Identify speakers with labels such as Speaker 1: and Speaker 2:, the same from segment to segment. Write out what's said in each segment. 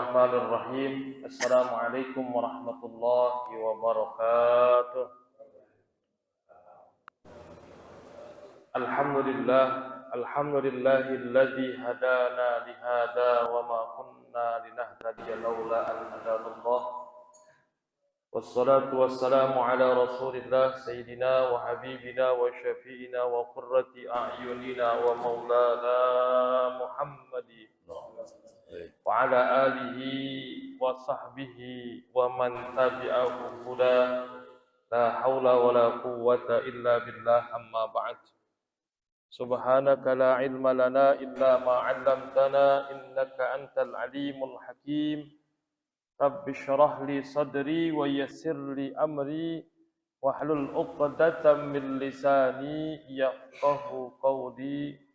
Speaker 1: Bismillahirrahmanirrahim. Assalamualaikum warahmatullahi wabarakatuh. Alhamdulillahilladzi hadana lihada wa ma kunna linahtadiya laula an hadanallah. Wassalatu wassalamu ala Rasulillah sayyidina wa habibina wa syafi'ina wa qurrati a'yunina wa maulana Muhammadin wa ala alihi wa sahbihi wa man tabi'ahu huda la hawla wa la quwwata illa billah amma ba'd. Subhanaka la ilma lana illa ma 'allamtana innaka antal alimul hakim. Rabbi shrah li sadri wa yassir li amri wahlul 'uqdatam min lisani yafqahu qawli.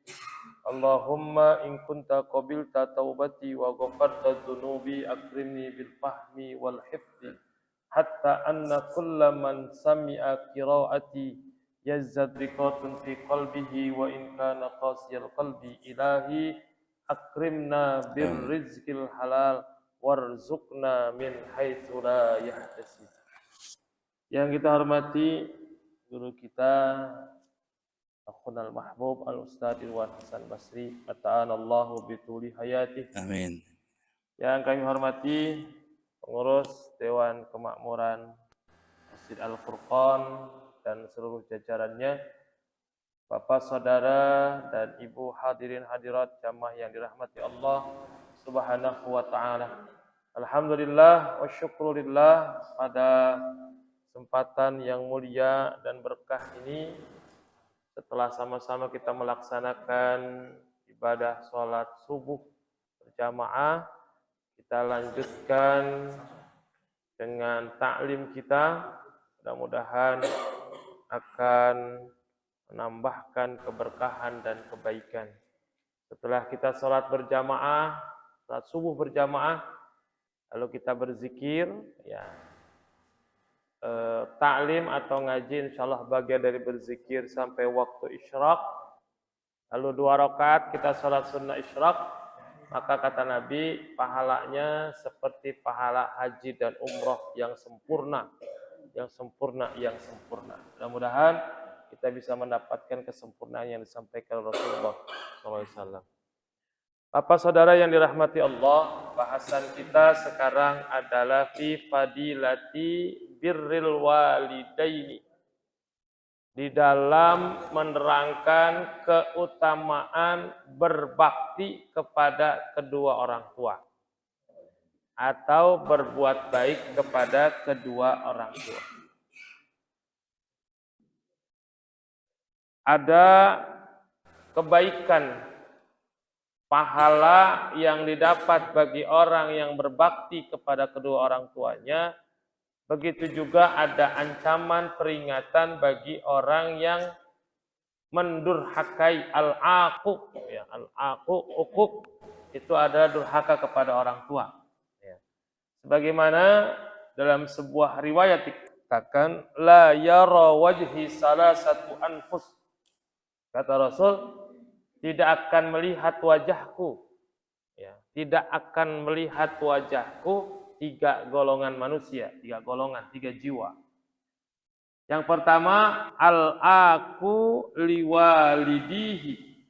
Speaker 1: Allahumma in kunta qabilta taubati wa ghafarta dhunubi akrimni bil fahmi wal hifzi hatta anna kulla man sami'a qiraati yazzad riqatun fi qalbihi wa in kana qasiyal qalbi ilahi akrimna bir rizqil halal warzuqna min haitsu la yahtasib. Yang kita hormati guru kita Akhunal Mahbub Al-Ustadz Irwan Hasan Basri, ata'anallahu bituli hayatih.
Speaker 2: Amin.
Speaker 1: Yang kami hormati pengurus Dewan Kemakmuran Masjid Al-Furqan dan seluruh jajarannya, Bapak, Saudara, dan Ibu hadirin hadirat jamaah yang dirahmati Allah Subhanahu wa ta'ala. Alhamdulillah wa syukurillah, pada kesempatan yang mulia dan berkah ini, setelah sama-sama kita melaksanakan ibadah sholat subuh berjamaah, kita lanjutkan dengan taklim kita. Mudah-mudahan akan menambahkan keberkahan dan kebaikan. Setelah kita sholat berjamaah, sholat subuh berjamaah, lalu kita berzikir, ya. Ta'lim atau ngaji insyaallah bagian dari berzikir sampai waktu isyraq. Lalu 2 rakaat kita salat sunnah isyraq, maka kata Nabi pahalanya seperti pahala haji dan umroh yang sempurna, yang sempurna, yang sempurna. Mudah-mudahan kita bisa mendapatkan kesempurnaan yang disampaikan Rasulullah SAW. Bapak saudara yang dirahmati Allah, bahasan kita sekarang adalah fi fadilati birril walidaini, di dalam menerangkan keutamaan berbakti kepada kedua orang tua atau berbuat baik kepada kedua orang tua. Ada kebaikan, pahala yang didapat bagi orang yang berbakti kepada kedua orang tuanya. Begitu juga ada ancaman peringatan bagi orang yang mendurhakai al-aquq, ya, al-aquq itu adalah durhaka kepada orang tua, ya. Sebagaimana dalam sebuah riwayat dikatakan la yara wajhi salasatu anfus, kata Rasul, tidak akan melihat wajahku, ya, tidak akan melihat wajahku 3 golongan manusia, 3 golongan, 3 jiwa. Yang pertama, al-aqu liwalidihi,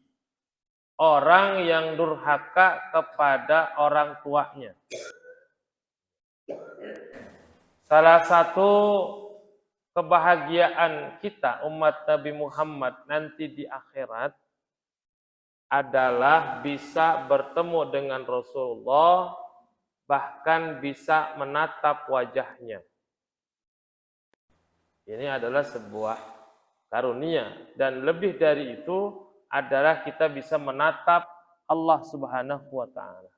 Speaker 1: orang yang durhaka kepada orang tuanya. Salah satu kebahagiaan kita umat Nabi Muhammad nanti di akhirat adalah bisa bertemu dengan Rasulullah, bahkan bisa menatap wajahnya. Ini adalah sebuah karunia, dan lebih dari itu adalah kita bisa menatap Allah Subhanahu wa ta'ala.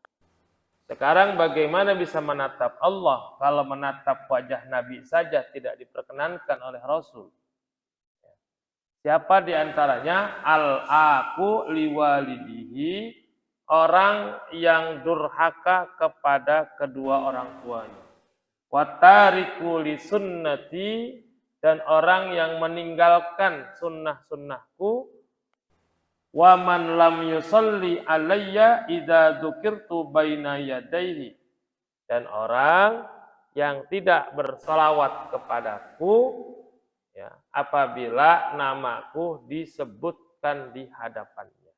Speaker 1: Sekarang bagaimana bisa menatap Allah kalau menatap wajah Nabi saja tidak diperkenankan oleh Rasul? Siapa di antaranya? Al-aqu liwalidihi, orang yang durhaka kepada kedua orang tuanya. Watariku li sunnati, dan orang yang meninggalkan sunnah-sunnahku. Wa man lam yusalli alayya idza dzukirtu baina yadayhi, Dan orang yang tidak bersolawat kepadaku, ya, apabila namaku disebutkan di hadapannya.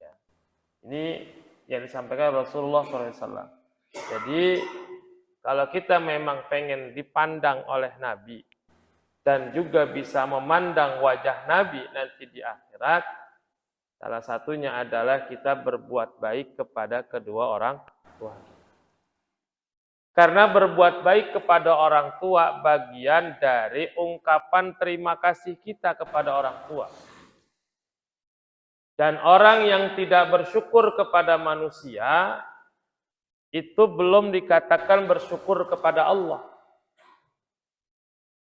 Speaker 1: Ya. Ini yang disampaikan Rasulullah SAW. Jadi kalau kita memang pengen dipandang oleh Nabi dan juga bisa memandang wajah Nabi nanti di akhirat, salah satunya adalah kita berbuat baik kepada kedua orang tua. Karena berbuat baik kepada orang tua bagian dari ungkapan terima kasih kita kepada orang tua. Dan orang yang tidak bersyukur kepada manusia, itu belum dikatakan bersyukur kepada Allah.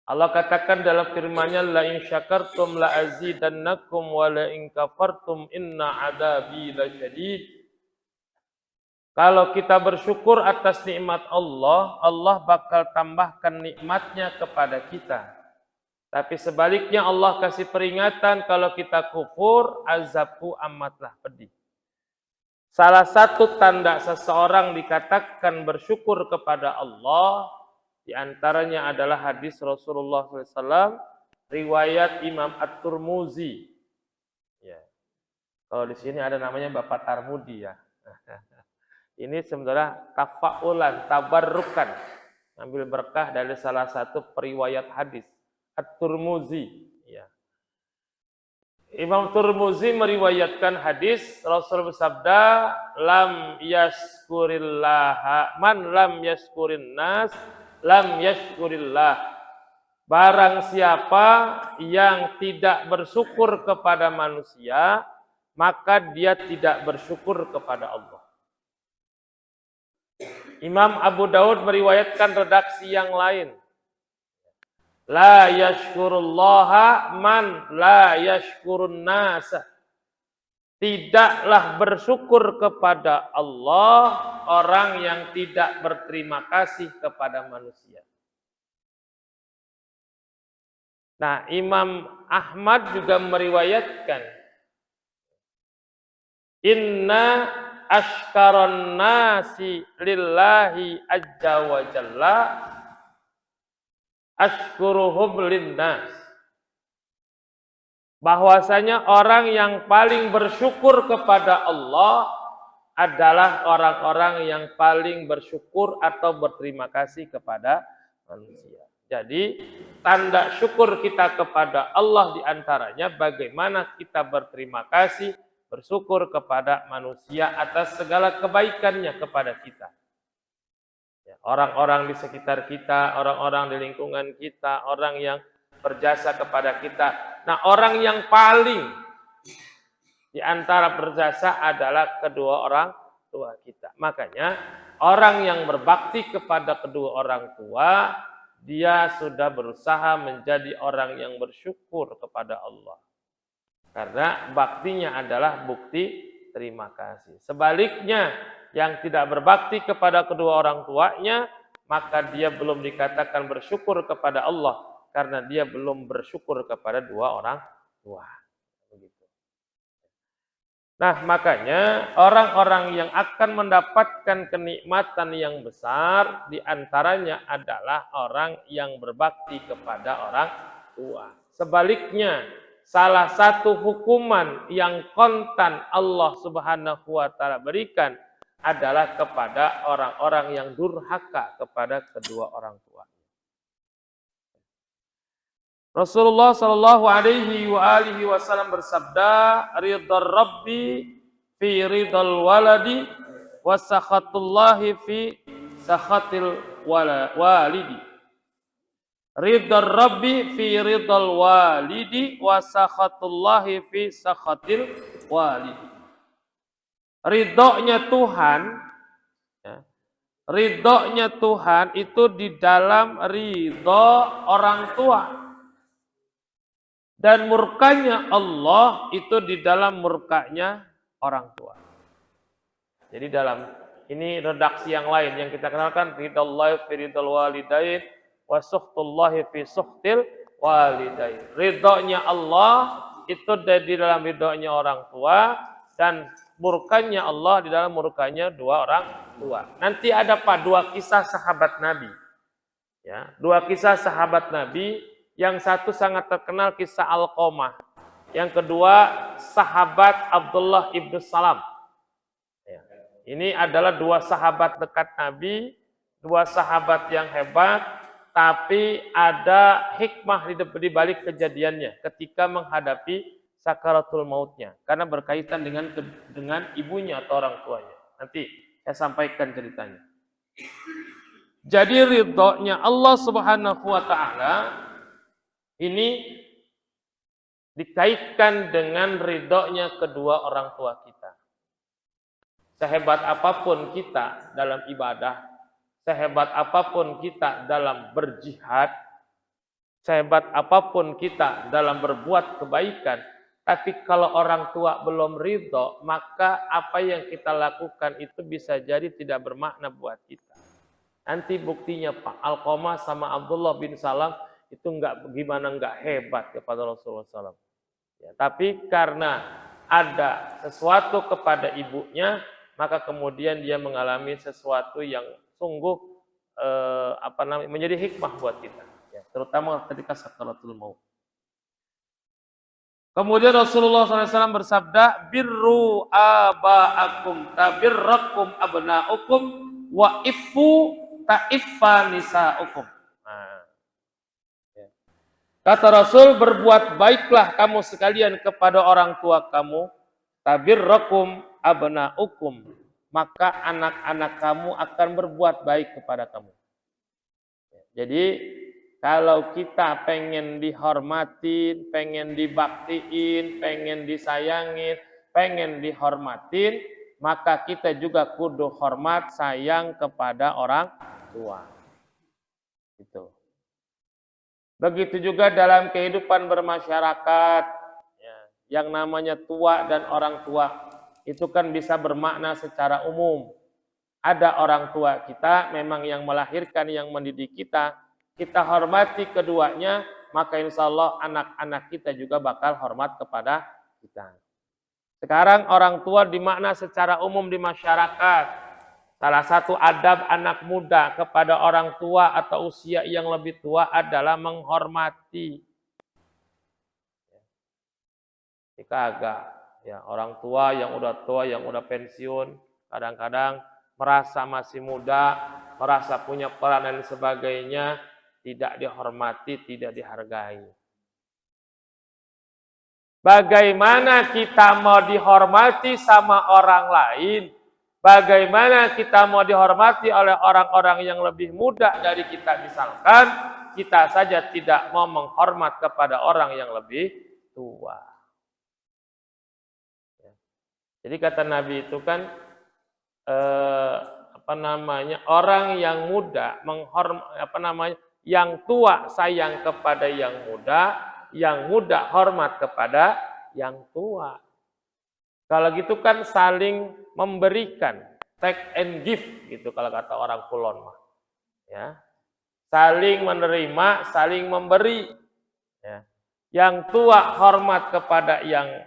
Speaker 1: Allah katakan dalam firman-Nya, la in syakartum la azidannakum wa la in kafartum inna adzabi lasyadid. Kalau kita bersyukur atas nikmat Allah, Allah bakal tambahkan nikmatnya kepada kita. Tapi sebaliknya Allah kasih peringatan kalau kita kufur, azabku amatlah pedih. Salah satu tanda seseorang dikatakan bersyukur kepada Allah, di antaranya adalah hadis Rasulullah SAW, riwayat Imam At-Tirmidzi. Ya. Kalau di sini ada namanya Bapak Tarmudi ya. Ini sebenarnya tafaulan, tabarrukan, ambil berkah dari salah satu periwayat hadis At-Tirmidzi. Ya. Imam Tirmidzi meriwayatkan hadis Rasul bersabda, lam yashkurillah, man lam yashkurin nas lam yashkurillah. Barang siapa yang tidak bersyukur kepada manusia, maka dia tidak bersyukur kepada Allah. Imam Abu Daud meriwayatkan redaksi yang lain. La yashkurullaha man la yashkurun nasa. Tidaklah bersyukur kepada Allah orang yang tidak berterima kasih kepada manusia. Nah, Imam Ahmad juga meriwayatkan, inna ashkaron nasi lillahi azza wa jalla ashkuruhum linnas. Bahwasanya orang yang paling bersyukur kepada Allah adalah orang-orang yang paling bersyukur atau berterima kasih kepada manusia. Jadi tanda syukur kita kepada Allah diantaranya bagaimana kita berterima kasih, bersyukur kepada manusia atas segala kebaikannya kepada kita. Orang-orang di sekitar kita, orang-orang di lingkungan kita, orang yang berjasa kepada kita. Nah, orang yang paling di antara berjasa adalah kedua orang tua kita. Makanya, orang yang berbakti kepada kedua orang tua, dia sudah berusaha menjadi orang yang bersyukur kepada Allah. Karena baktinya adalah bukti terima kasih. Sebaliknya, yang tidak berbakti kepada kedua orang tuanya, maka dia belum dikatakan bersyukur kepada Allah. Karena dia belum bersyukur kepada dua orang tua. Begitu. Nah, makanya orang-orang yang akan mendapatkan kenikmatan yang besar, diantaranya adalah orang yang berbakti kepada orang tua. Sebaliknya, salah satu hukuman yang kontan Allah Subhanahu wa Ta'ala berikan adalah kepada orang-orang yang durhaka kepada kedua orang tua. Rasulullah Shallallahu Alaihi Wasallam bersabda, ridha Rabbi fi ridal waladi, wa sakhatullahi fi sakhatil walidi. Ridha Rabbi fi ridal walidi, wa sakhatullahi fi sakhatil walidi. Ridhonya Tuhan, ya, ridhonya Tuhan itu di dalam ridho orang tua. Dan murkanya Allah itu di dalam murkanya orang tua. Jadi dalam ini redaksi yang lain yang kita kenalkan, ridallahi fi ridal walidain wa sukhtullahi fi sukhtil walidain. Ridhonya Allah itu di dalam ridhonya orang tua dan murkanya Allah, di dalam murkanya dua orang tua. Nanti ada apa? Dua kisah sahabat Nabi. Ya, dua kisah sahabat Nabi. Yang satu sangat terkenal, kisah Alqamah. Yang kedua sahabat Abdullah ibnu Salam. Ya. Ini adalah dua sahabat dekat Nabi, dua sahabat yang hebat, tapi ada hikmah di balik kejadiannya ketika menghadapi sakaratul mautnya, karena berkaitan dengan ibunya atau orang tuanya. Nanti saya sampaikan ceritanya. Jadi ridhonya Allah Subhanahu wa taala ini dikaitkan dengan ridhonya kedua orang tua kita. Sehebat apapun kita dalam ibadah, sehebat apapun kita dalam berjihad, sehebat apapun kita dalam berbuat kebaikan, tapi kalau orang tua belum ridho, maka apa yang kita lakukan itu bisa jadi tidak bermakna buat kita. Nanti buktinya Pak, Alqamah sama Abdullah bin Salam itu enggak hebat kepada Rasulullah SAW. Ya, tapi karena ada sesuatu kepada ibunya, maka kemudian dia mengalami sesuatu yang sungguh menjadi hikmah buat kita. Ya, terutama ketika sakaratul maut. Kemudian Rasulullah SAW bersabda, birru aba'akum tabirrakum abna'ukum wa iffu ta'iffa nisa'ukum. Nah, ya. Kata Rasul, berbuat baiklah kamu sekalian kepada orang tua kamu, tabirrakum abna'ukum, maka anak-anak kamu akan berbuat baik kepada kamu. Jadi kalau kita pengen dihormatin, pengen dibaktiin, pengen disayangin, pengen dihormatin, maka kita juga kudu hormat, sayang kepada orang tua. Gitu. Begitu juga dalam kehidupan bermasyarakat, ya, yang namanya tua dan orang tua, itu kan bisa bermakna secara umum. Ada orang tua kita memang yang melahirkan, yang mendidik kita hormati keduanya, maka insya Allah anak-anak kita juga bakal hormat kepada kita. Sekarang orang tua dimakna secara umum di masyarakat. Salah satu adab anak muda kepada orang tua atau usia yang lebih tua adalah menghormati. Jika agak ya, orang tua, yang udah pensiun, kadang-kadang merasa masih muda, merasa punya peran dan sebagainya, tidak dihormati, tidak dihargai. Bagaimana kita mau dihormati sama orang lain? Bagaimana kita mau dihormati oleh orang-orang yang lebih muda dari kita? Misalkan kita saja tidak mau menghormat kepada orang yang lebih tua. Jadi kata Nabi itu kan orang yang muda yang tua sayang kepada yang muda hormat kepada yang tua. Kalau gitu kan saling memberikan, take and give gitu kalau kata orang Kulon mah. Ya. Saling menerima, saling memberi. Ya. Yang tua hormat kepada yang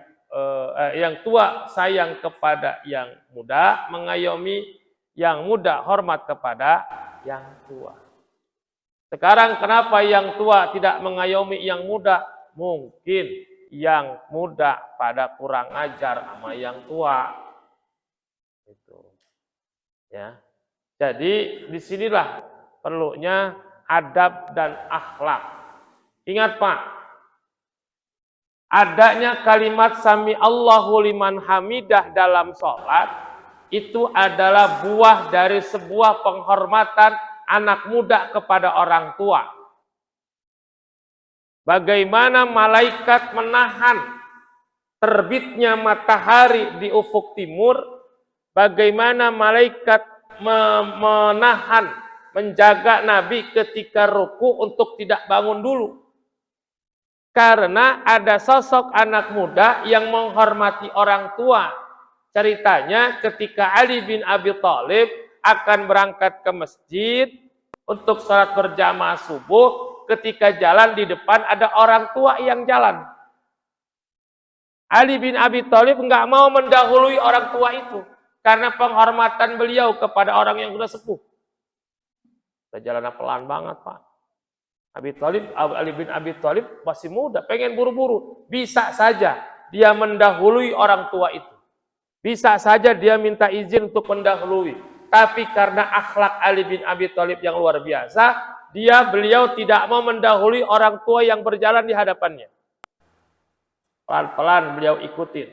Speaker 1: tua sayang kepada yang muda, mengayomi yang muda hormat kepada yang tua. Sekarang kenapa yang tua tidak mengayomi yang muda? Mungkin yang muda pada kurang ajar sama yang tua. Itu. Ya. Jadi disinilah perlunya adab dan akhlak. Ingat Pak, adanya kalimat sami Allahu liman hamidah dalam sholat itu adalah buah dari sebuah penghormatan anak muda kepada orang tua. Bagaimana malaikat menahan terbitnya matahari di ufuk timur, bagaimana malaikat menahan, menjaga Nabi ketika ruku untuk tidak bangun dulu. Karena ada sosok anak muda yang menghormati orang tua. Ceritanya ketika Ali bin Abi Thalib akan berangkat ke masjid untuk sholat berjamaah subuh, ketika jalan di depan ada orang tua yang jalan. Ali bin Abi Thalib nggak mau mendahului orang tua itu karena penghormatan beliau kepada orang yang sudah sepuh. Perjalanan pelan banget, Pak. Ali bin Abi Thalib masih muda, pengen buru-buru. Bisa saja dia mendahului orang tua itu. Bisa saja dia minta izin untuk mendahului. Tapi karena akhlak Ali bin Abi Thalib yang luar biasa, beliau tidak mau mendahului orang tua yang berjalan di hadapannya. Pelan-pelan beliau ikutin.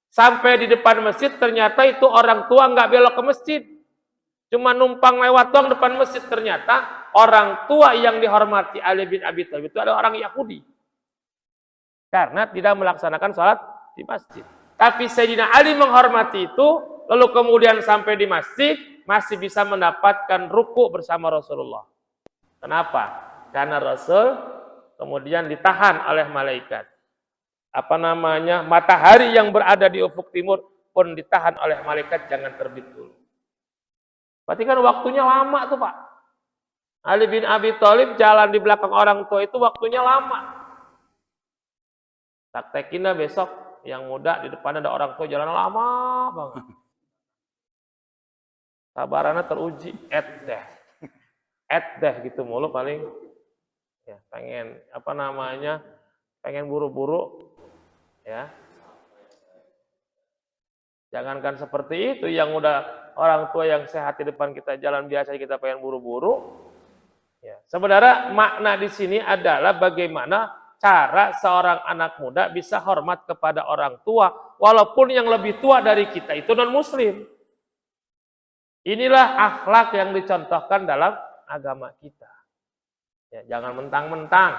Speaker 1: Sampai di depan masjid, ternyata itu orang tua nggak belok ke masjid. Cuma numpang lewat doang depan masjid. Ternyata orang tua yang dihormati Ali bin Abi Thalib itu adalah orang Yahudi. Karena tidak melaksanakan sholat di masjid. Tapi Sayyidina Ali menghormati itu, lalu kemudian sampai di masjid, masih bisa mendapatkan ruku bersama Rasulullah. Kenapa? Karena Rasul kemudian ditahan oleh malaikat. Matahari yang berada di ufuk timur pun ditahan oleh malaikat, jangan terbit dulu. Berarti kan waktunya lama tuh, Pak. Ali bin Abi Thalib jalan di belakang orang tua itu waktunya lama. Praktekinlah besok, yang muda di depan ada orang tua jalan lama banget. Sabarannya teruji, deh gitu mulu paling. Ya, pengen buru-buru, ya. Jangankan seperti itu, yang udah orang tua yang sehat di depan kita jalan biasa kita pengen buru-buru. Ya. Sebenarnya makna di sini adalah bagaimana cara seorang anak muda bisa hormat kepada orang tua, walaupun yang lebih tua dari kita itu non-muslim. Inilah akhlak yang dicontohkan dalam agama kita. Ya, jangan mentang-mentang,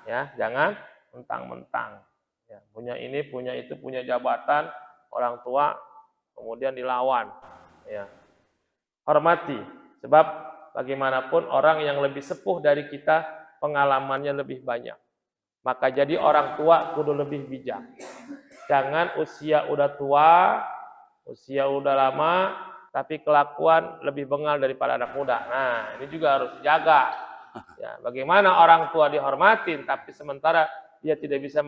Speaker 1: ya, jangan mentang-mentang. Ya, punya ini, punya itu, punya jabatan, orang tua kemudian dilawan. Ya. Hormati, sebab bagaimanapun orang yang lebih sepuh dari kita pengalamannya lebih banyak. Maka jadi orang tua kudu lebih bijak. Jangan usia udah tua, usia udah lama, tapi kelakuan lebih bengal daripada anak muda. Nah, ini juga harus dijaga. Ya, bagaimana orang tua dihormatin, tapi sementara dia tidak bisa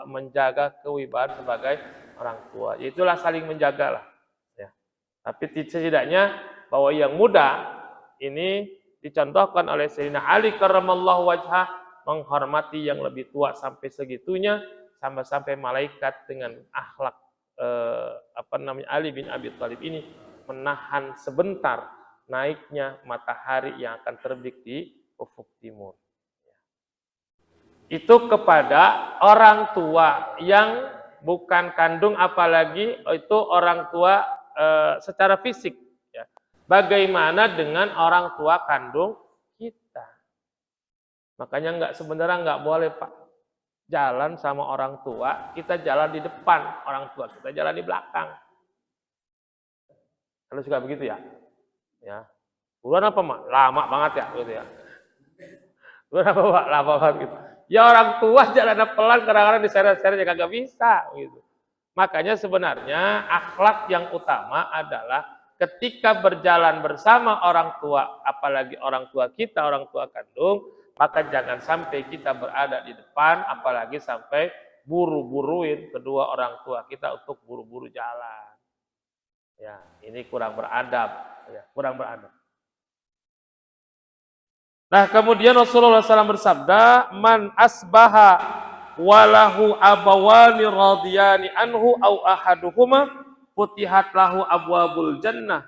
Speaker 1: menjaga kewibawaan sebagai orang tua. Itulah saling menjaga lah. Ya. Tapi setidaknya bahwa yang muda ini dicontohkan oleh Sayyidina Ali karramallahu wajhah, menghormati yang lebih tua sampai segitunya, sampai malaikat dengan akhlak Ali bin Abi Thalib ini menahan sebentar naiknya matahari yang akan terbit di ufuk timur. Itu kepada orang tua yang bukan kandung, apalagi itu orang tua secara fisik. Ya. Bagaimana dengan orang tua kandung kita? Makanya sebenarnya nggak boleh, Pak, jalan sama orang tua, kita jalan di depan orang tua, kita jalan di belakang. Kalau suka begitu ya? Ya. Bulan apa, Mak? Lama banget ya, gitu ya. Bulan apa, Pak? Lama banget gitu. Ya orang tua jalan pelan, kadang-kadang diseret-seret ya kagak bisa, gitu. Makanya sebenarnya akhlak yang utama adalah ketika berjalan bersama orang tua, apalagi orang tua kita, orang tua kandung, maka jangan sampai kita berada di depan, apalagi sampai buru-buruin kedua orang tua kita untuk buru-buru jalan. Ya, ini kurang beradab, ya, kurang beradab. Nah, kemudian Rasulullah SAW bersabda, "Man asbaha walahu abawani radiyani anhu au ahaduhuma futihat lahu abwabul jannah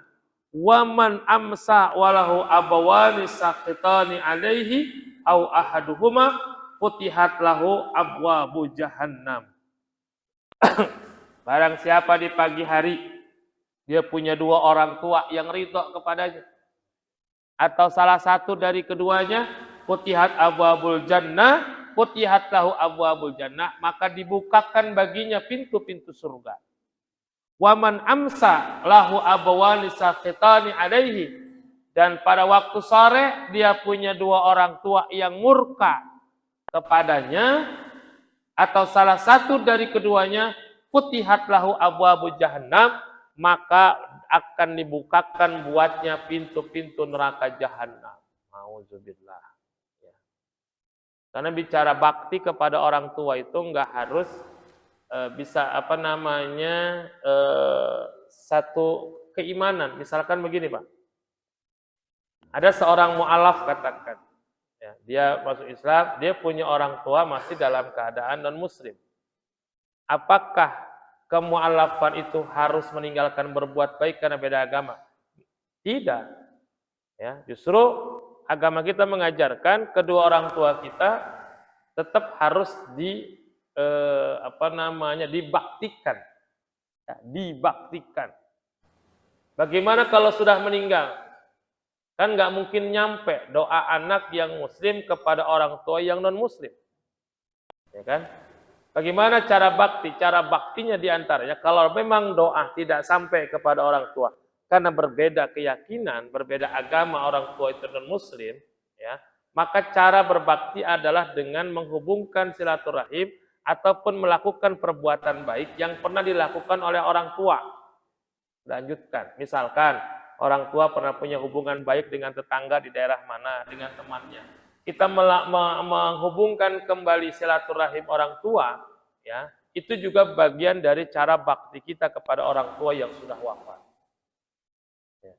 Speaker 1: wa man amsa walahu abawani saqitani alaihi au ahaduhuma futihat lahu abwabu jahannam." Barang siapa di pagi hari dia punya dua orang tua yang ridho kepadanya, atau salah satu dari keduanya, futihat abwabul jannah, futihat lahu abwabul jannah, maka dibukakan baginya pintu-pintu surga. Waman amsa lahu abawani saqitani alaihi, dan pada waktu sore dia punya dua orang tua yang murka kepadanya, atau salah satu dari keduanya, futihat lahu abwabul jahannam, maka akan dibukakan buatnya pintu-pintu neraka jahanam. Mauzubillah. Ya. Karena bicara bakti kepada orang tua itu enggak harus bisa apa namanya satu keimanan. Misalkan begini Pak, ada seorang mu'alaf katakan, ya, dia masuk Islam, dia punya orang tua masih dalam keadaan non Muslim. Apakah kemu'alafan itu harus meninggalkan berbuat baik karena beda agama? Tidak. Ya, justru agama kita mengajarkan kedua orang tua kita tetap harus dibaktikan. Ya, dibaktikan. Bagaimana kalau sudah meninggal? Kan nggak mungkin nyampe doa anak yang muslim kepada orang tua yang non muslim. Ya kan? Bagaimana cara bakti? Cara baktinya diantaranya kalau memang doa tidak sampai kepada orang tua karena berbeda keyakinan, berbeda agama orang tua itu non muslim, ya, maka cara berbakti adalah dengan menghubungkan silaturahim ataupun melakukan perbuatan baik yang pernah dilakukan oleh orang tua. Lanjutkan, misalkan orang tua pernah punya hubungan baik dengan tetangga di daerah mana, dengan temannya. Kita menghubungkan kembali silaturahim orang tua, ya, itu juga bagian dari cara bakti kita kepada orang tua yang sudah wafat. Ya.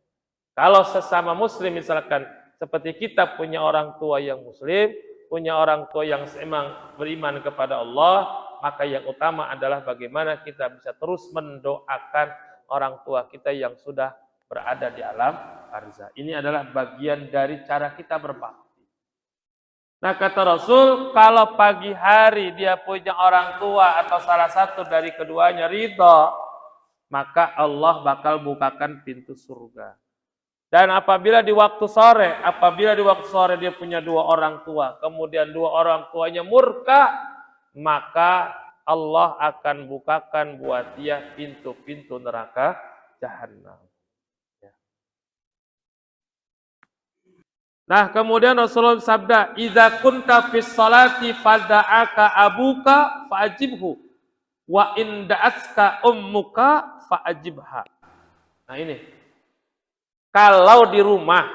Speaker 1: Kalau sesama muslim misalkan seperti kita punya orang tua yang muslim, punya orang tua yang memang beriman kepada Allah, maka yang utama adalah bagaimana kita bisa terus mendoakan orang tua kita yang sudah berada di alam barzah. Ini adalah bagian dari cara kita berbakti. Nah kata Rasul, kalau pagi hari dia punya orang tua atau salah satu dari keduanya ridha, maka Allah bakal bukakan pintu surga. Dan apabila di waktu sore dia punya dua orang tua, kemudian dua orang tuanya murka, maka Allah akan bukakan buat dia pintu-pintu neraka jahanam. Nah, kemudian Rasulullah sabda, "Idza kunta fis salati fada'aka abuka fa'ajibhu wa in da'atka ummuka fa'ajibha." Nah, ini. Kalau di rumah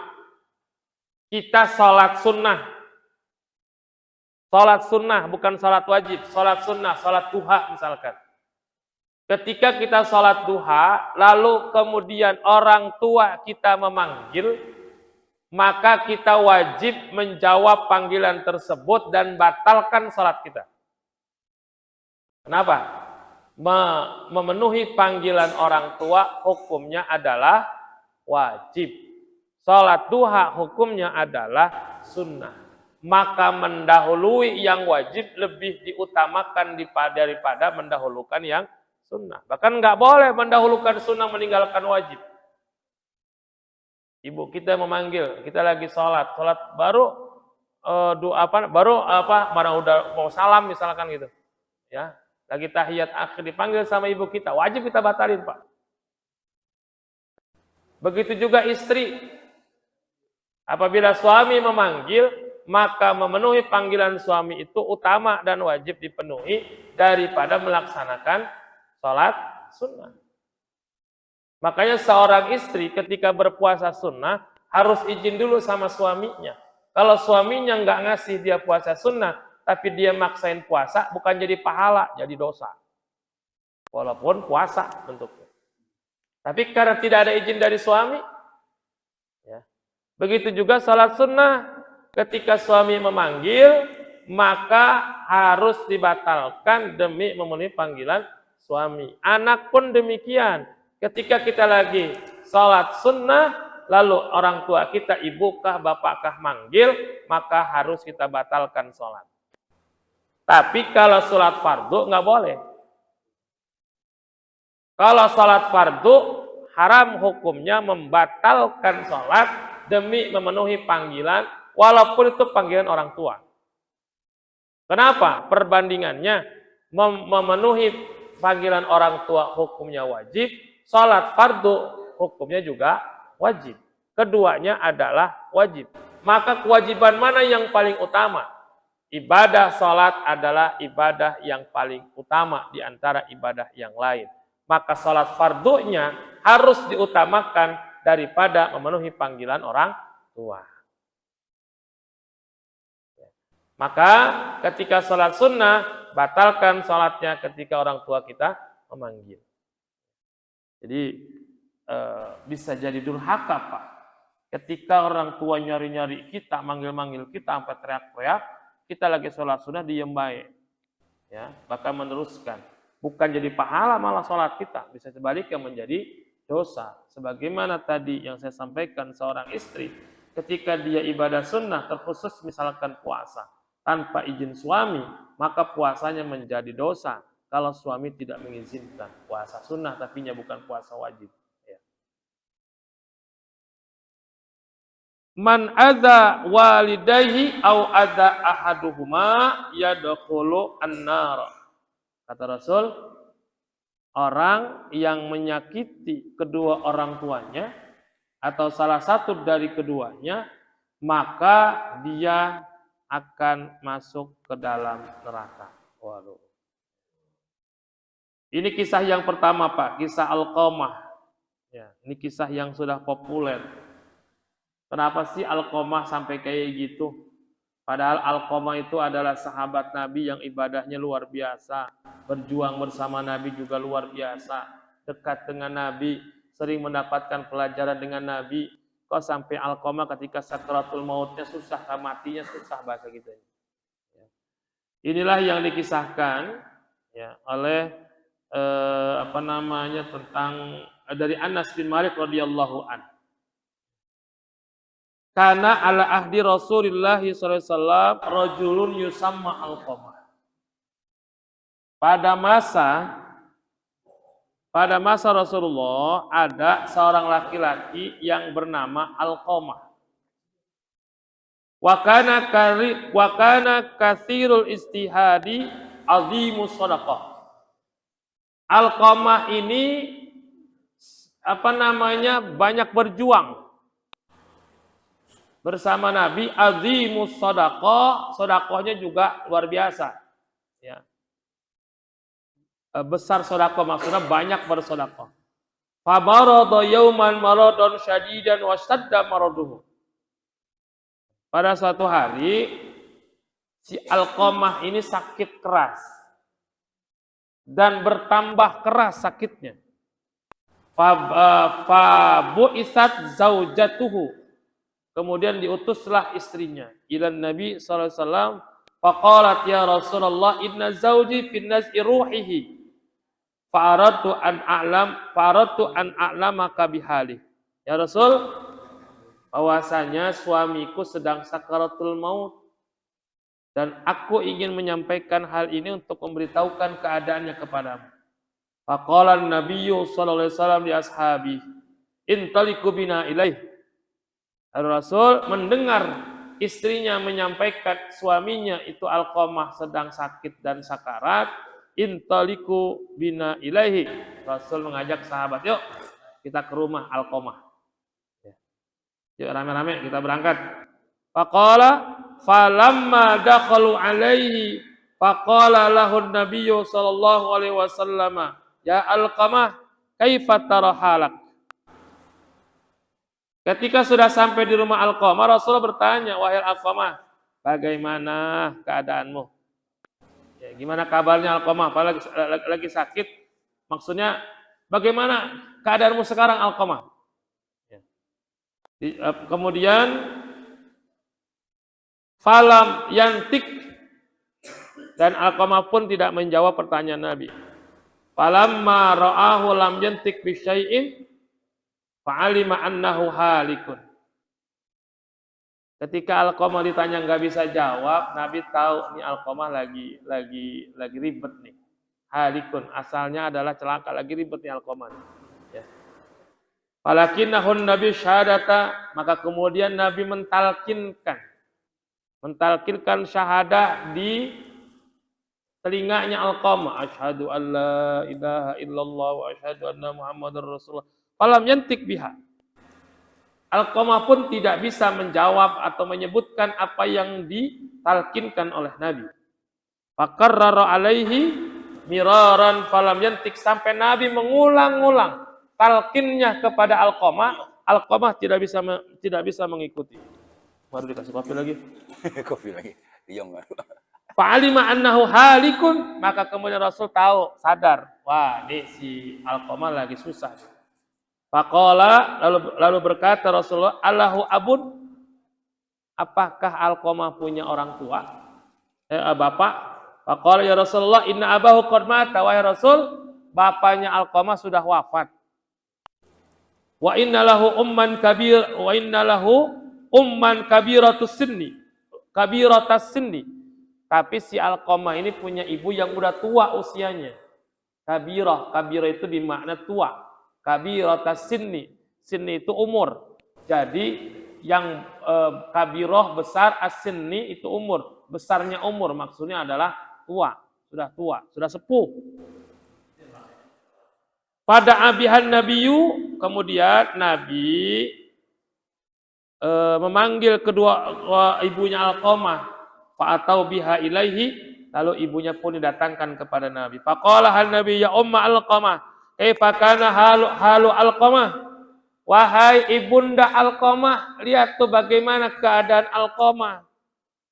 Speaker 1: kita salat sunnah bukan salat wajib, salat sunnah, salat duha misalkan. Ketika kita salat duha, lalu kemudian orang tua kita memanggil, maka kita wajib menjawab panggilan tersebut dan batalkan salat kita. Kenapa? Memenuhi panggilan orang tua hukumnya adalah wajib. Salat duha hukumnya adalah sunnah. Maka mendahului yang wajib lebih diutamakan daripada mendahulukan yang sunnah. Bahkan nggak boleh mendahulukan sunnah meninggalkan wajib. Ibu kita memanggil, kita lagi sholat baru mana udah mau salam misalkan gitu, ya, lagi tahiyat akhir dipanggil sama ibu kita, wajib kita batalin Pak. Begitu juga istri, apabila suami memanggil, maka memenuhi panggilan suami itu utama dan wajib dipenuhi daripada melaksanakan sholat sunnah. Makanya seorang istri ketika berpuasa sunnah harus izin dulu sama suaminya. Kalau suaminya nggak ngasih dia puasa sunnah, tapi dia maksain puasa, bukan jadi pahala, jadi dosa. Walaupun puasa bentuknya. Tapi karena tidak ada izin dari suami, ya. Begitu juga salat sunnah, ketika suami memanggil, maka harus dibatalkan demi memenuhi panggilan suami. Anak pun demikian. Ketika kita lagi sholat sunnah, lalu orang tua kita, ibukah, bapakkah manggil, maka harus kita batalkan sholat. Tapi kalau sholat fardu, nggak boleh. Kalau sholat fardu, haram hukumnya membatalkan sholat demi memenuhi panggilan, walaupun itu panggilan orang tua. Kenapa? Perbandingannya, memenuhi panggilan orang tua hukumnya wajib, salat fardu hukumnya juga wajib. Keduanya adalah wajib. Maka kewajiban mana yang paling utama? Ibadah salat adalah ibadah yang paling utama di antara ibadah yang lain. Maka salat fardunya harus diutamakan daripada memenuhi panggilan orang tua. Maka ketika salat sunnah batalkan sholatnya ketika orang tua kita memanggil. Jadi bisa jadi durhaka, Pak. Ketika orang tua nyari-nyari kita, manggil-manggil kita sampai teriak-teriak, kita lagi sholat sunnah diem baik. Ya, bahkan meneruskan. Bukan jadi pahala malah sholat kita. Bisa sebaliknya menjadi dosa. Sebagaimana tadi yang saya sampaikan, seorang istri ketika dia ibadah sunnah, terkhusus misalkan puasa, tanpa izin suami, maka puasanya menjadi dosa. Kalau suami tidak mengizinkan puasa sunnah, tapinya bukan puasa wajib. Ya. Man adza walidayhi au adza ahaduhuma yadkhulu an-nar. Kata Rasul, orang yang menyakiti kedua orang tuanya atau salah satu dari keduanya, maka dia akan masuk ke dalam neraka. Waduh. Ini kisah yang pertama, Pak, kisah Alqamah. Ya, ini kisah yang sudah populer. Kenapa sih Alqamah sampai kayak gitu? Padahal Alqamah itu adalah sahabat Nabi yang ibadahnya luar biasa, berjuang bersama Nabi juga luar biasa, dekat dengan Nabi, sering mendapatkan pelajaran dengan Nabi. Kok sampai Alqamah ketika sakaratul mautnya susah, matinya susah, bahasa gitu. Inilah yang dikisahkan ya oleh tentang dari Anas bin Malik radhiyallahu an. Karena ala ahdi Rasulullah sallallahu alaihi wasallam rajulun yusamma Alqamah. Pada masa Rasulullah ada seorang laki-laki yang bernama Alqamah. Wa kana katsirul istihadi azimus shadaqah. Alqamah ini banyak berjuang bersama Nabi, azimus shadaqah, sedekahnya juga luar biasa. Ya. Besar sedekah maksudnya banyak bersedekah. Fa marada yauman maradan syadidan wa shadda maraduhu. Pada suatu hari si Alqamah ini sakit keras dan bertambah keras sakitnya. Fa bu'isat zaujatuhu. Kemudian diutuslah istrinya ila Nabi sallallahu alaihi wasallam. Faqalat ya Rasulullah inna zauji fin naz'i ruhihi. Fa'aradtu an a'lamaka bihali. Ya Rasul, bahwasanya suamiku sedang sakaratul maut dan aku ingin menyampaikan hal ini untuk memberitahukan keadaannya kepadamu. Faqala an-nabiyyu sallallahu alaihi wasallam li ashabi, intaliqu bina ilaih. Rasul mendengar istrinya menyampaikan suaminya itu Alqamah sedang sakit dan sakarat, intaliqu bina ilaihi. Rasul mengajak sahabat, yuk kita ke rumah Alqamah. Yuk rame-rame kita berangkat. Faqala falamma dakhalu alaihi faqala lahu an-nabiyyu sallallahu alaihi wasallam, ya Alqamah, kaifa tara halak? Ketika sudah sampai di rumah Alqamah, Rasulullah bertanya, wahai Alqamah, bagaimana keadaanmu? Ya, gimana kabarnya Alqamah? Apalagi lagi sakit? Maksudnya, bagaimana keadaanmu sekarang Alqamah? Ya. Kemudian, falam yantik, dan Alqamah pun tidak menjawab pertanyaan Nabi. Falamma ra'ahu lam yantik bisyai'in fa'alima annahu halikun. Ketika Alqamah ditanya nggak bisa jawab, Nabi tahu nih Alqamah lagi ribet nih. Halikun asalnya adalah celaka, lagi ribet nih Alqamah. Ya. Walakinnahun Nabi syahadata, maka kemudian Nabi mentalkinkan syahadah di telinganya Alqamah. Asyhadu an la ilaha illallah wa asyhadu anna Muhammadar Rasulullah. Falam yantik biha. Alqamah pun tidak bisa menjawab atau menyebutkan apa yang ditalkinkan oleh Nabi. Faqarrara alaihi miraran falam yantik, sampai Nabi mengulang-ulang talkinnya kepada Alqamah. Alqamah tidak bisa mengikuti. Baru dikasih kopi lagi.
Speaker 2: Kopi lagi. Diam.
Speaker 1: Fa'alima annahu halikun, maka kemudian Rasul tahu, sadar, wah ini si Alqamah lagi susah. Faqala, lalu berkata Rasulullah, Allahu abun, apakah Alqamah punya orang tua? Bapak? Faqala ya Rasulullah, inna abahu qad mata, wahai Rasul, bapaknya Alqamah sudah wafat. Wa inna lahu umman kabiratus sinni. Tapi si Alqamah ini punya ibu yang udah tua usianya. Kabirah itu bermakna tua. Kabiratas sinni. Sinni itu umur. Jadi yang kabirah besar, as-sinni itu umur. Besarnya umur maksudnya adalah tua, sudah sepuh. Pada abihan nabiyu, kemudian Nabi memanggil kedua ibunya Alqamah. Fa'atau biha ilaihi, lalu ibunya pun didatangkan kepada Nabi. Faqala hal Nabi ya umma Alqamah, kaifa kana halu Alqamah? Wahai ibunda Alqamah, lihat tuh bagaimana keadaan Alqamah.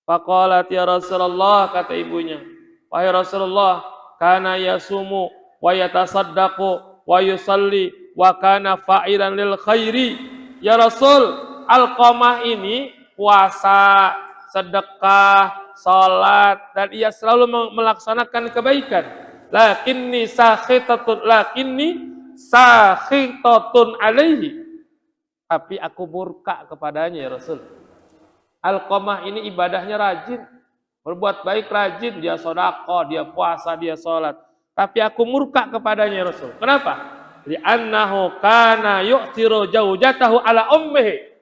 Speaker 1: Faqalat ya Rasulullah, kata ibunya, wahai Rasulullah, kana yasumu wa yatasaddaqu wa yusalli wa kana fa'ilan lil khairi. Ya Rasul, Alqamah ini puasa, sedekah, salat, dan ia selalu melaksanakan kebaikan. Lakinni sakhitatun alaihi. Tapi aku murka kepadanya ya Rasul. Alqamah ini ibadahnya rajin, berbuat baik rajin, dia sedekah, dia puasa, dia salat. Tapi aku murka kepadanya ya Rasul. Kenapa? Li'annahu kana yu'tiru zawjatahu ala ummihi.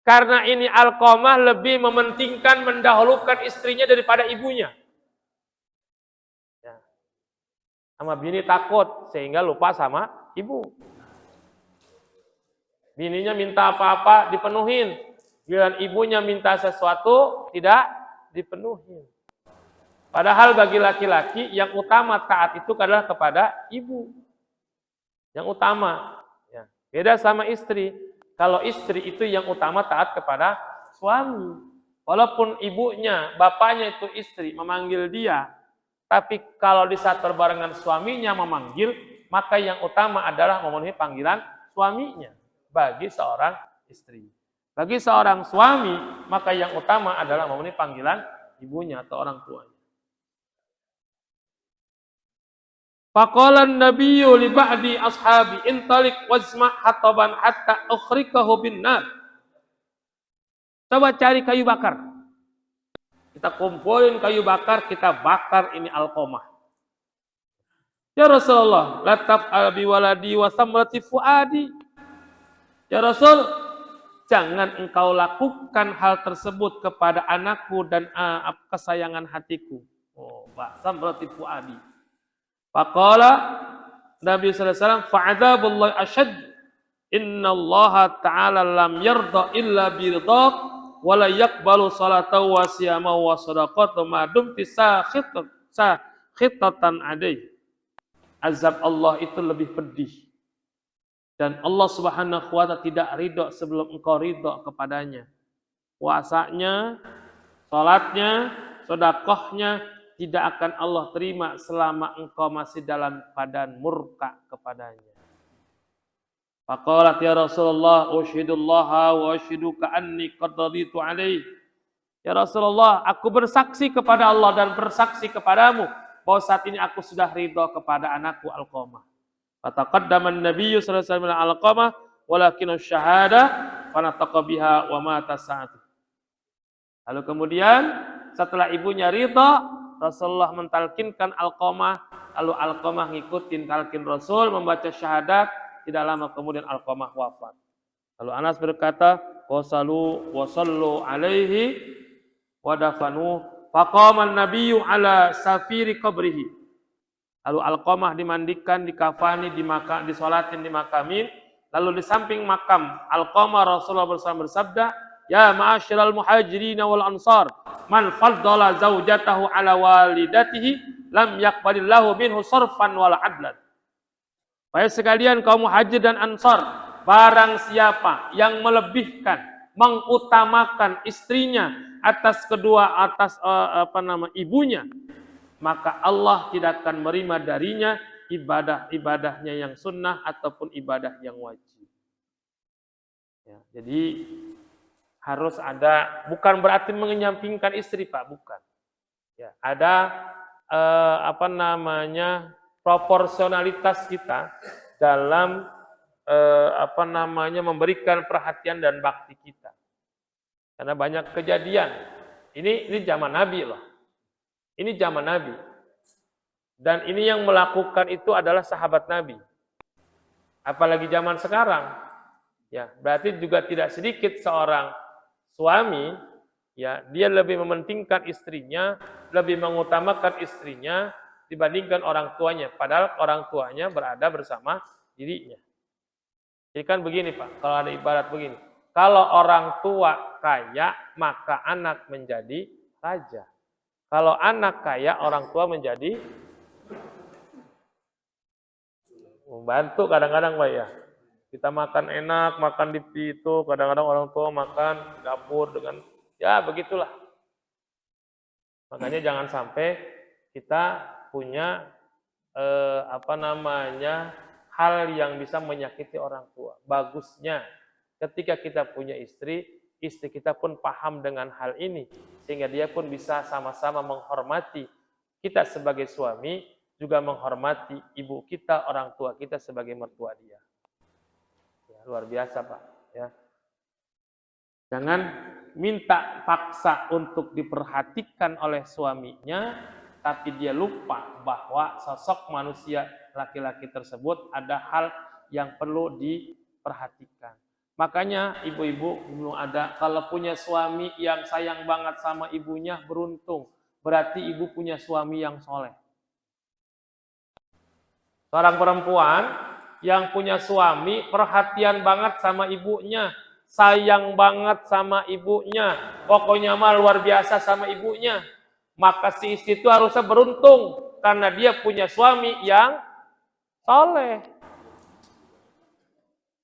Speaker 1: Karena ini Alqamah lebih mementingkan, mendahulukan istrinya daripada ibunya. Ya. Sama bini takut, sehingga lupa sama ibu. Bininya minta apa-apa, dipenuhin. Giliran ibunya minta sesuatu, tidak dipenuhin. Padahal bagi laki-laki, yang utama taat itu adalah kepada ibu. Yang utama. Ya. Beda sama istri. Kalau istri itu yang utama taat kepada suami. Walaupun ibunya, bapaknya itu istri memanggil dia. Tapi kalau di saat berbarengan suaminya memanggil, maka yang utama adalah memenuhi panggilan suaminya. Bagi seorang istri. Bagi seorang suami, maka yang utama adalah memenuhi panggilan ibunya atau orang tuanya. Faqala an-nabiyyu li ba'di ashabi intalik wazma hataban hatta ukhrikahu bin nar. Coba cari kayu bakar. Kita kumpulin kayu bakar, kita bakar ini Alqamah. Ya Rasulullah, la taf'al bi waladi wa samrati fuadi. Ya Rasul, jangan engkau lakukan hal tersebut kepada anakku dan kesayangan hatiku. Oh, samrati fuadi. Faqala Nabi sallallahu alaihi wasallam fa'adzabullahi asyad. Innallaha ta'ala lam yarda illa biridaq wa la yaqbalu salatahu wa siyamahu wa shadaqatahu ma dumti sakhitatan alaihi. Azab Allah itu lebih pedih. Dan Allah Subhanahu wa ta'ala tidak ridho sebelum engkau ridho kepadanya. Puasanya, salatnya, sedekahnya tidak akan Allah terima selama engkau masih dalam keadaan murka kepadanya. Faqalat ya Rasulullah, ushidullaha wa ushiduka anni qad raditu alaihi. Ya Rasulullah, aku bersaksi kepada Allah dan bersaksi kepadamu bahwa saat ini aku sudah ridho kepada anakku Alqamah. Fataqaddama an-nabiyyu sallallahu alaihi wasallam Alqamah walakin syahada fanataqa biha wa mata sa'atu. Lalu kemudian setelah ibunya ridho, Rasulullah mentalkinkan Alqamah, lalu Alqamah ngikutin talkin Rasul, membaca syahadat, tidak lama kemudian Alqamah wafat. Lalu Anas berkata, wasallu alaihi wadafanu, faqama an-nabiyyu ala safiri qabrihi. Lalu Alqamah dimandikan, dikafani, disolatin, dimakamin. Lalu di samping makam Alqamah Rasulullah bersabda, ya ma'asyiral muhajirin wal ansar, man faddala zaujatahu ala walidatihi lam yaqbalillahu minhu sarfan wala adlan. Wahai sekalian kaum muhajir dan ansar, barang siapa yang melebihkan,
Speaker 2: mengutamakan istrinya atas ibunya, maka Allah tidak akan menerima darinya ibadah-ibadahnya yang sunnah ataupun ibadah yang wajib. Ya, jadi harus ada, bukan berarti menyampingkan istri, Pak, bukan. Ya, ada proporsionalitas kita dalam memberikan perhatian dan bakti kita. Karena banyak kejadian. Ini zaman Nabi loh. Ini zaman Nabi. Dan ini yang melakukan itu adalah sahabat Nabi. Apalagi zaman sekarang. Ya, berarti juga tidak sedikit seorang suami, ya, dia lebih mementingkan istrinya, lebih mengutamakan istrinya dibandingkan orang tuanya. Padahal orang tuanya berada bersama dirinya. Jadi kan begini, Pak, kalau ada ibarat begini. Kalau orang tua kaya, maka anak menjadi raja. Kalau anak kaya, orang tua menjadi membantu kadang-kadang, Pak, ya. Kita makan enak, makan di itu, kadang-kadang orang tua makan di dapur dengan, ya begitulah. Makanya jangan sampai kita punya hal yang bisa menyakiti orang tua. Bagusnya ketika kita punya istri kita pun paham dengan hal ini, sehingga dia pun bisa sama-sama menghormati kita sebagai suami, juga menghormati ibu kita, orang tua kita sebagai mertua dia. Ya, luar biasa, Pak. Ya. Jangan minta paksa untuk diperhatikan oleh suaminya, tapi dia lupa bahwa sosok manusia laki-laki tersebut ada hal yang perlu diperhatikan. Makanya ibu-ibu belum ada, kalau punya suami yang sayang banget sama ibunya, beruntung. Berarti ibu punya suami yang soleh. Seorang perempuan yang punya suami perhatian banget sama ibunya, sayang banget sama ibunya, pokoknya mah luar biasa sama ibunya, maka si istri itu harusnya beruntung karena dia punya suami yang soleh.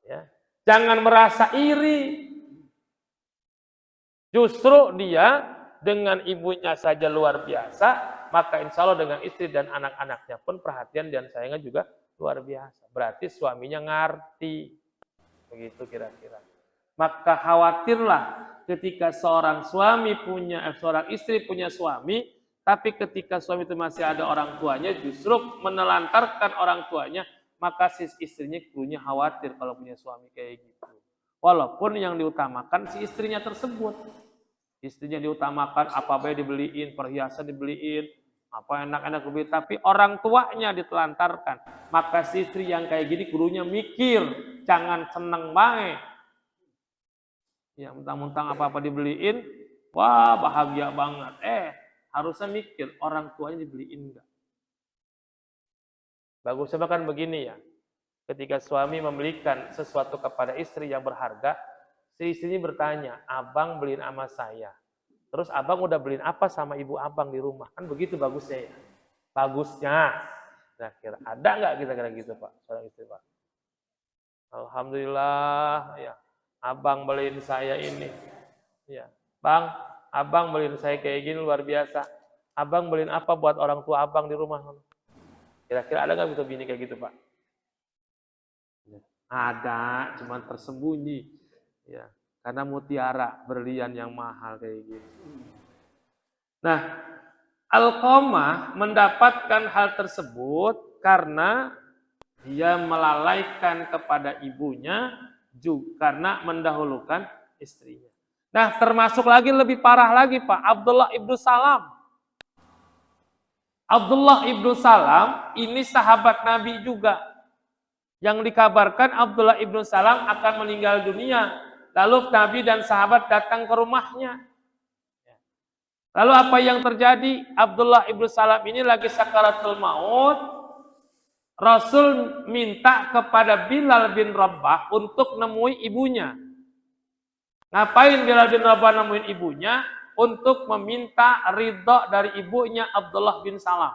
Speaker 2: Ya. Jangan merasa iri. Justru dia dengan ibunya saja luar biasa, maka insya Allah dengan istri dan anak-anaknya pun perhatian dan sayangnya juga luar biasa. Berarti suaminya ngerti. Begitu kira-kira. Maka khawatirlah ketika seorang istri punya suami, tapi ketika suami itu masih ada orang tuanya, justru menelantarkan orang tuanya, maka si istrinya punya khawatir kalau punya suami kayak gitu. Walaupun yang diutamakan si istrinya tersebut. Istrinya diutamakan, apa-apa dibeliin, perhiasan dibeliin, apa enak-enak dibeliin, tapi orang tuanya ditelantarkan. Maka si istri yang kayak gini gurunya mikir, jangan seneng bae. Ya, mentang-mentang apa-apa dibeliin, wah bahagia banget. Harusnya mikir orang tuanya dibeliin enggak. Bagusnya bahkan begini ya. Ketika suami membelikan sesuatu kepada istri yang berharga, si istrinya bertanya, "Abang beliin sama saya. Terus abang udah beliin apa sama ibu abang di rumah?" Kan begitu bagusnya ya. Bagusnya. Nah, kira ada nggak kira-kira gitu, Pak? Seorang istri, Pak. Alhamdulillah, ya. Abang beliin saya ini. Ya. Bang, abang beliin saya kayak gini luar biasa. Abang beliin apa buat orang tua abang di rumah? Kira-kira ada nggak gitu bini kayak gitu, Pak? Ada, cuman tersembunyi. Ya, karena mutiara, berlian yang mahal kayak gitu. Nah, Alqamah mendapatkan hal tersebut karena dia melalaikan kepada ibunya juga karena mendahulukan istrinya. Nah, termasuk lagi lebih parah lagi, Pak, Abdullah ibnu Salam. Abdullah ibnu Salam ini sahabat Nabi juga. Yang dikabarkan Abdullah ibnu Salam akan meninggal dunia. Lalu Nabi dan sahabat datang ke rumahnya. Lalu apa yang terjadi? Abdullah ibnu Salam ini lagi sakaratul maut. Rasul minta kepada Bilal bin Rabah untuk nemui ibunya. Ngapain Bilal bin Rabah nemuin ibunya? Untuk meminta ridho dari ibunya Abdullah bin Salam.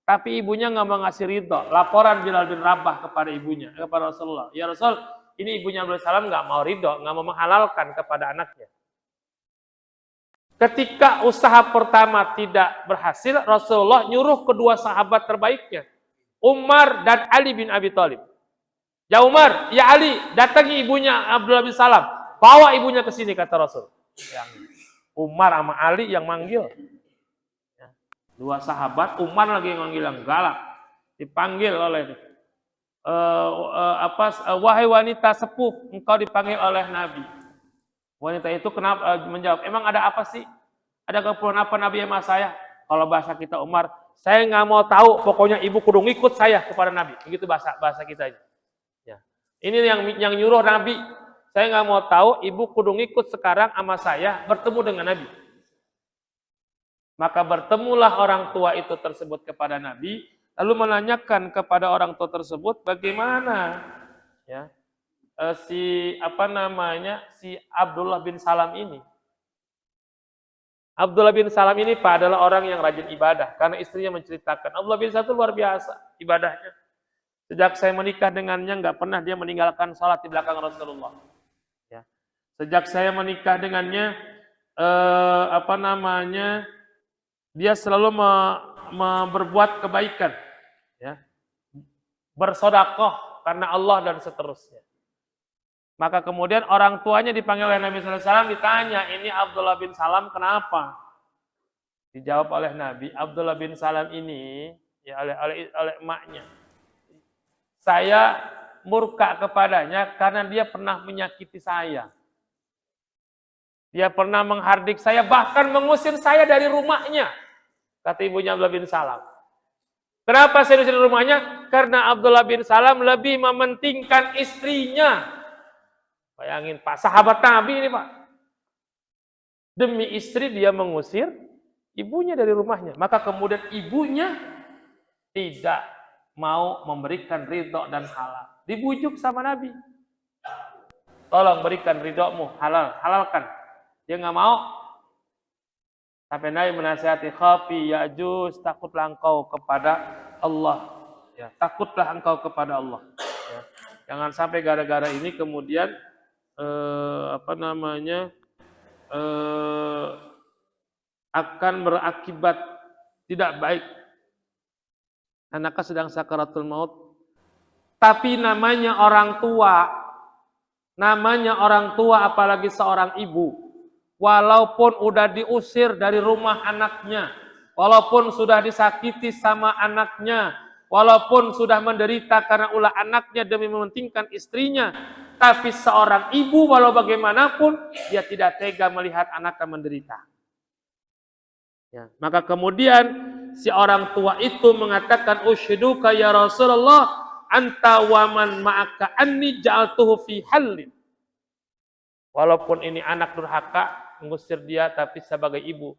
Speaker 2: Tapi ibunya nggak mau ngasih ridho. Laporan Bilal bin Rabah kepada ibunya, kepada Rasulullah. Ya Rasul, Ini ibunya Abdullah bin Salam nggak mau ridho, nggak mau menghalalkan kepada anaknya. Ketika usaha pertama tidak berhasil, Rasulullah nyuruh kedua sahabat terbaiknya, Umar dan Ali bin Abi Thalib. Ya Umar, ya Ali, datangi ibunya Abdullah bin Salam. Bawa ibunya ke sini, kata Rasul. Yang Umar sama Ali yang manggil. Dua sahabat, Umar lagi yang manggil yang galak. Dipanggil oleh wahai wanita sepuh, engkau dipanggil oleh Nabi. Wanita itu kenapa menjawab, emang ada apa sih? Ada keperluan apa Nabi sama saya? Kalau bahasa kita Umar, saya nggak mau tahu, pokoknya ibu kudu ngikut saya kepada Nabi. Begitu bahasa kita aja. Ya. Ini yang nyuruh Nabi. Saya nggak mau tahu, ibu kudu ngikut sekarang sama saya bertemu dengan Nabi. Maka bertemulah orang tua itu tersebut kepada Nabi, lalu menanyakan kepada orang tua tersebut bagaimana ya si Abdullah bin Salam ini. Abdullah bin Salam ini Pak adalah orang yang rajin ibadah karena istrinya menceritakan Abdullah bin Salam itu luar biasa ibadahnya. Sejak saya menikah dengannya nggak pernah dia meninggalkan sholat di belakang Rasulullah. Ya. Sejak saya menikah dengannya dia selalu berbuat kebaikan, ya, bersedekah karena Allah dan seterusnya. Maka kemudian orang tuanya dipanggil oleh Nabi Sallallahu Alaihi Wasallam, ditanya, ini Abdullah bin Salam kenapa? Dijawab oleh Nabi, Abdullah bin Salam ini ya oleh emaknya, saya murka kepadanya karena dia pernah menyakiti saya. Dia pernah menghardik saya, bahkan mengusir saya dari rumahnya. Kata ibunya Abdullah bin Salam. Kenapa saya diusir dari rumahnya? Karena Abdullah bin Salam lebih mementingkan istrinya. Bayangin Pak, sahabat Nabi ini Pak. Demi istri dia mengusir ibunya dari rumahnya. Maka kemudian ibunya tidak mau memberikan ridho dan halal. Dibujuk sama Nabi. Tolong berikan ridhomu, halalkan. Dia nggak mau. Sampai Nabi menasihati, khafi ya'juz, takutlah engkau kepada Allah. Ya, takutlah engkau kepada Allah. Ya. Jangan sampai gara-gara ini kemudian akan berakibat tidak baik. Anaknya sedang sakaratul maut. Tapi namanya orang tua apalagi seorang ibu, walaupun udah diusir dari rumah anaknya, walaupun sudah disakiti sama anaknya, walaupun sudah menderita karena ulah anaknya demi mementingkan istrinya, tapi seorang ibu walau bagaimanapun dia tidak tega melihat anaknya menderita. Ya, maka kemudian si orang tua itu mengatakan, "Ushiduka ya Rasulullah, anta wa man ma'aka anni ja'altuhu fi halin." Walaupun ini anak durhaka mengusir dia, tapi sebagai ibu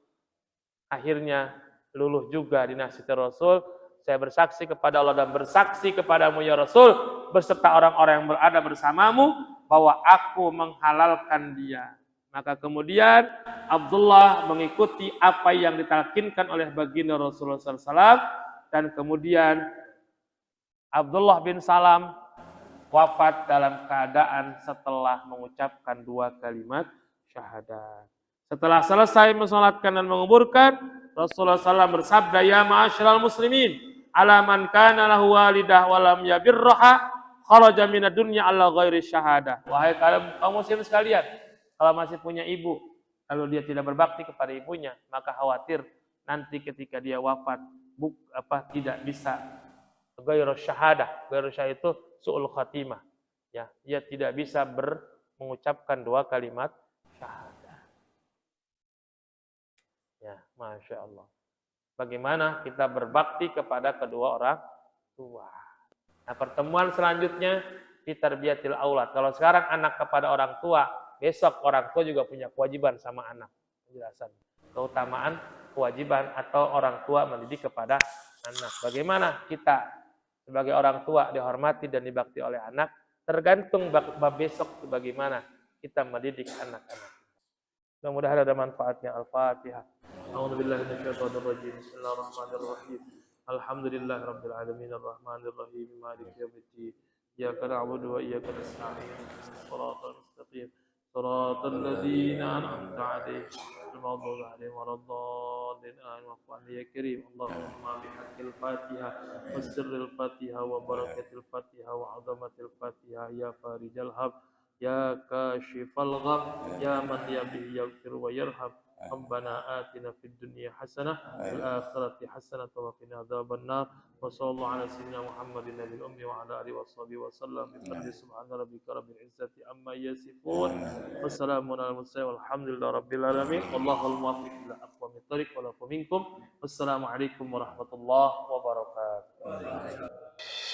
Speaker 2: akhirnya luluh juga dinasihati Rasul. Saya bersaksi kepada Allah dan bersaksi kepadamu ya Rasul, beserta orang-orang yang berada bersamamu, bahwa aku menghalalkan dia. Maka kemudian Abdullah mengikuti apa yang ditalkinkan oleh baginda Rasulullah SAW, dan kemudian Abdullah bin Salam wafat dalam keadaan setelah mengucapkan 2 kalimat syahadat. Setelah selesai mensolatkan dan menguburkan, Rasulullah SAW bersabda, ya ma'asyiral muslimin, ala man kana lahu walidah walam yabirraha kharaja minad dunya ala ghairi syahadah. Wahai kaum muslim sekalian, kalau masih punya ibu lalu dia tidak berbakti kepada ibunya, maka khawatir nanti ketika dia wafat tidak bisa ghairu syahadah. Ghairu syahadah itu su'ul khatimah. Ya, dia tidak bisa mengucapkan 2 kalimat syahadah. Ya, Masya Allah. Bagaimana kita berbakti kepada kedua orang tua. Nah, pertemuan selanjutnya di tarbiyatil aulad. Kalau sekarang anak kepada orang tua, besok orang tua juga punya kewajiban sama anak. Penjelasan keutamaan kewajiban atau orang tua mendidik kepada anak. Bagaimana kita sebagai orang tua dihormati dan dibakti oleh anak, tergantung besok bagaimana kita mendidik anak-anak. Mudah-mudahan ada manfaatnya. Al-Fatihah. A'udzubillahi minasyaitonir rajim. Bismillahirrahmanirrahim. Alhamdulillahirabbil alamin arrahmanirrahim maliki yaumiddin.
Speaker 1: إياك نعبد وإياك نستعين الصراط المستقيم صراط الذين أنعمت عليهم المغضوب عليهم ولا الضالين آمين واعف عنا يا كريم اللهم بحق الفاتحة وسر الفاتحة وبركة الفاتحة وعظمة الفاتحة يا فارج الهم يا كاشف الغم يا من به يغفر ويرحم ربنا آتنا في الدنيا حسنة وفي الآخرة حسنة وقنا عذاب النار وصلى الله على سيدنا محمد النبي الأمي وعلى آله وصحبه وسلم بفضل سبحان ربك رب العزة عما يصفون والسلام على المرسلين والحمد لله رب العالمين والله الموفق إلى أقوم الطريق والعفو منكم والسلام عليكم ورحمة الله وبركاته.